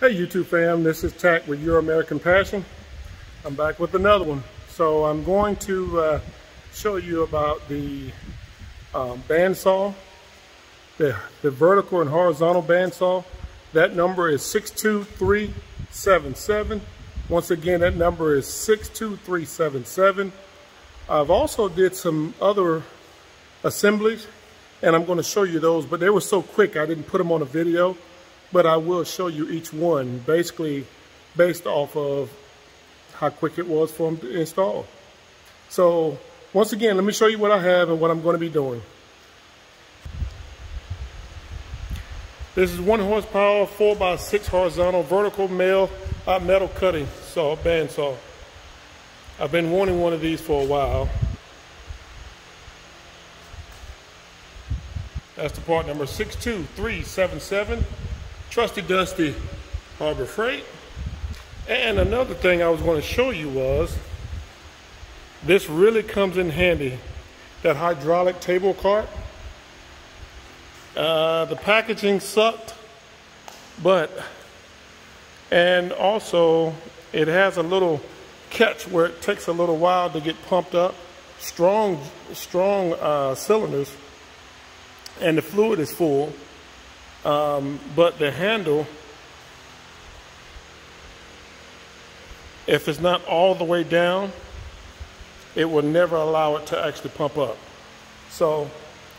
Hey YouTube fam, this is Tack with Euro.American.Passion. I'm back with another one. So I'm going to show you about the bandsaw, the vertical and horizontal bandsaw. That number is 62377. Once again, that number is 62377. I've also did some other assemblies and I'm going to show you those, but they were so quick I didn't put them on a video. But I will show you each one, basically based off of how quick it was for them to install. So once again, let me show you what I have and what I'm going to be doing. This is 1 horsepower, 4x6 horizontal vertical metal cutting saw, bandsaw. I've been wanting one of these for a while. That's the part number 62377. Trusty Dusty Harbor Freight. And another thing I was going to show you was, this really comes in handy, that hydraulic table cart. The packaging sucked, and also it has a little catch where it takes a little while to get pumped up. Strong cylinders, and the fluid is full. But the handle, if it's not all the way down, it will never allow it to actually pump up. So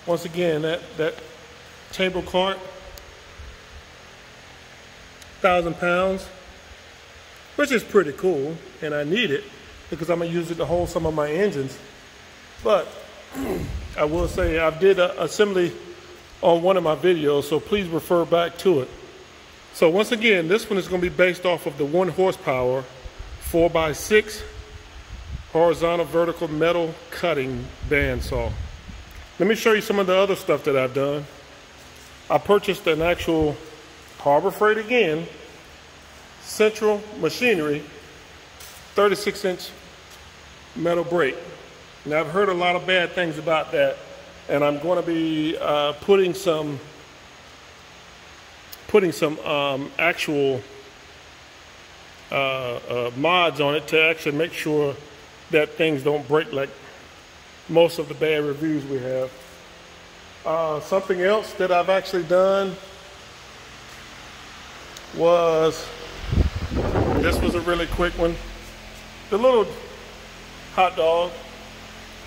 once again, that table cart, 1,000 pounds, which is pretty cool, and I need it because I'm gonna use it to hold some of my engines. But I will say I did an assembly on one of my videos, so please refer back to it. So once again, this one is going to be based off of the 1 horsepower 4x6 horizontal vertical metal cutting bandsaw. Let me show you some of the other stuff that I've done. I purchased an actual Harbor Freight again, Central Machinery 36-inch metal brake. Now I've heard a lot of bad things about that, and I'm going to be putting some actual mods on it to actually make sure that things don't break like most of the bad reviews we have. Something else that I've actually done was, this was a really quick one. The little hot dog,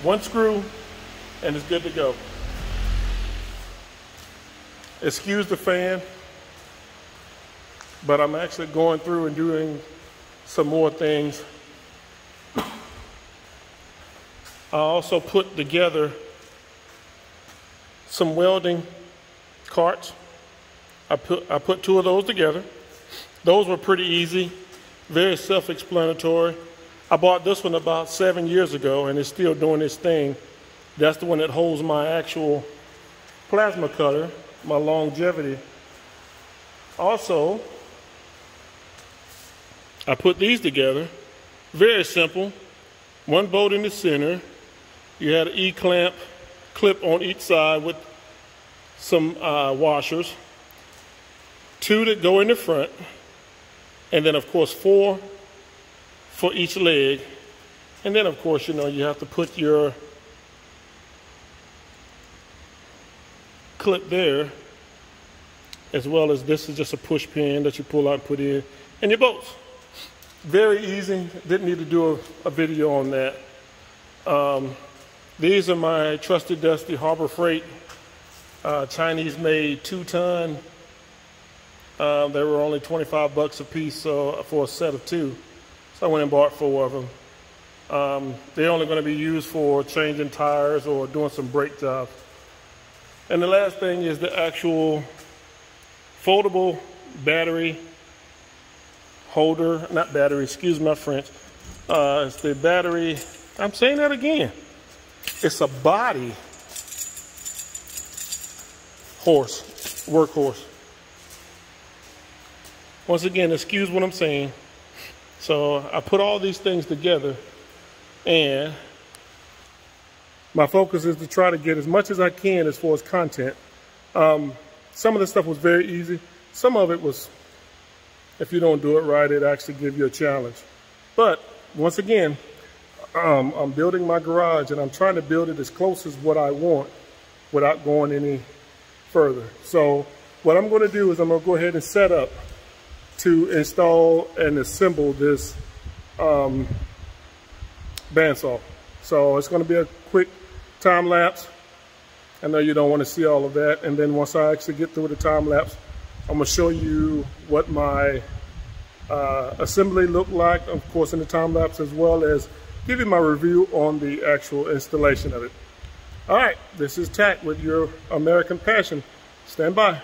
1 screw, and it's good to go. Excuse the fan, but I'm actually going through and doing some more things. I also put together some welding carts. I put 2 of those together. Those were pretty easy, very self-explanatory. I bought this one about 7 years ago and it's still doing its thing. That's the one that holds my actual plasma cutter, my longevity. Also, I put these together. Very simple. 1 bolt in the center. You had an E-clamp clip on each side with some washers. 2 that go in the front. And then of course 4 for each leg. And then of course, you know, you have to put your clip there, as well as this is just a push pin that you pull out and put in, and your bolts. Very easy. Didn't need to do a video on that. These are my trusty Dusty Harbor Freight Chinese made 2-ton. They were only 25 bucks a piece, so for a set of 2. So I went and bought 4 of them. They're only going to be used for changing tires or doing some brake jobs. And the last thing is the actual foldable battery holder, not battery, excuse my French. It's the battery, I'm saying that again. It's a body workhorse. Once again, excuse what I'm saying. So I put all these things together, and my focus is to try to get as much as I can as far as content. Some of the stuff was very easy. Some of it was if you don't do it right, it actually gives you a challenge. But once again, I'm building my garage and I'm trying to build it as close as what I want without going any further. So what I'm going to do is I'm going to go ahead and set up to install and assemble this bandsaw. So it's going to be a quick time lapse. I know you don't want to see all of that. And then once I actually get through the time lapse, I'm going to show you what my assembly looked like, of course, in the time lapse, as well as give you my review on the actual installation of it. All right, this is Tack with Euro.American.Passion. Stand by.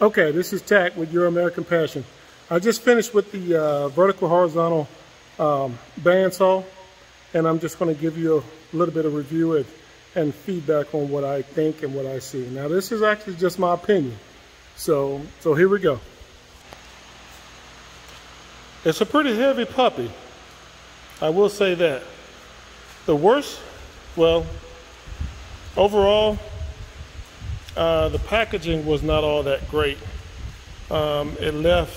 Okay, this is Tack with Euro.American.Passion. I just finished with the vertical horizontal bandsaw, and I'm just going to give you a little bit of review and feedback on what I think and what I see. Now, this is actually just my opinion. So here we go. It's a pretty heavy puppy. I will say that. The worst, well, overall, the packaging was not all that great. It left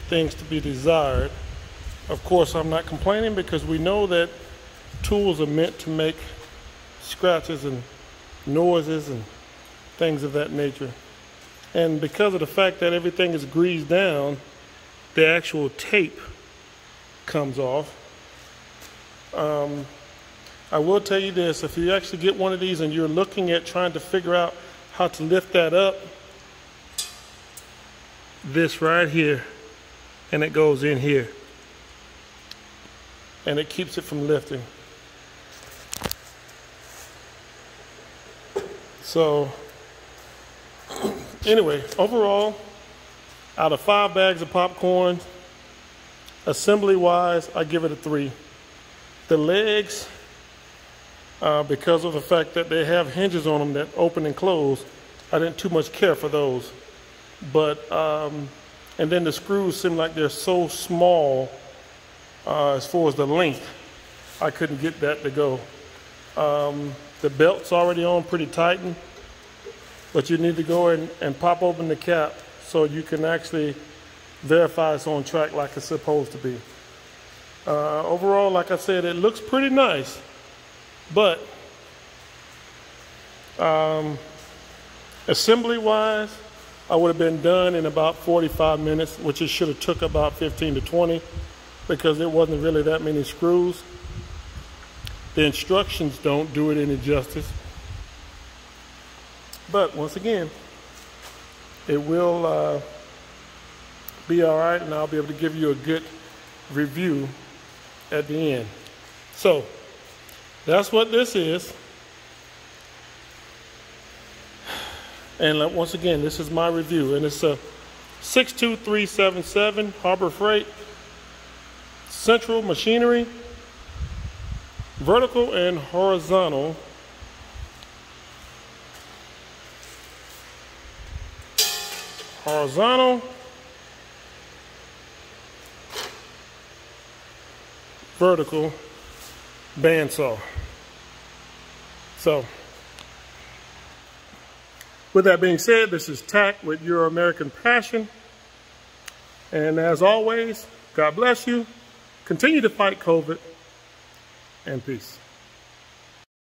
things to be desired. Of course, I'm not complaining because we know that tools are meant to make scratches and noises and things of that nature. And because of the fact that everything is greased down, the actual tape comes off. I will tell you this, if you actually get one of these and you're looking at trying to figure out how to lift that up, this right here, and it goes in here, and it keeps it from lifting. So anyway, overall, out of 5 bags of popcorn, assembly wise, I give it a 3. The legs, because of the fact that they have hinges on them that open and close, I didn't too much care for those. But, and then the screws seem like they're so small as far as the length, I couldn't get that to go. The belt's already on pretty tightened, but you need to go in and pop open the cap so you can actually verify it's on track like it's supposed to be. Overall, like I said, it looks pretty nice, but assembly wise, I would have been done in about 45 minutes, which it should have took about 15 to 20 because it wasn't really that many screws. The instructions don't do it any justice. But once again, it will be all right, and I'll be able to give you a good review at the end. So that's what this is. And once again, this is my review, and it's a 62377 Harbor Freight Central Machinery vertical and horizontal vertical bandsaw. So with that being said, this is Tack with Euro.American.Passion. And as always, God bless you. Continue to fight COVID, and peace.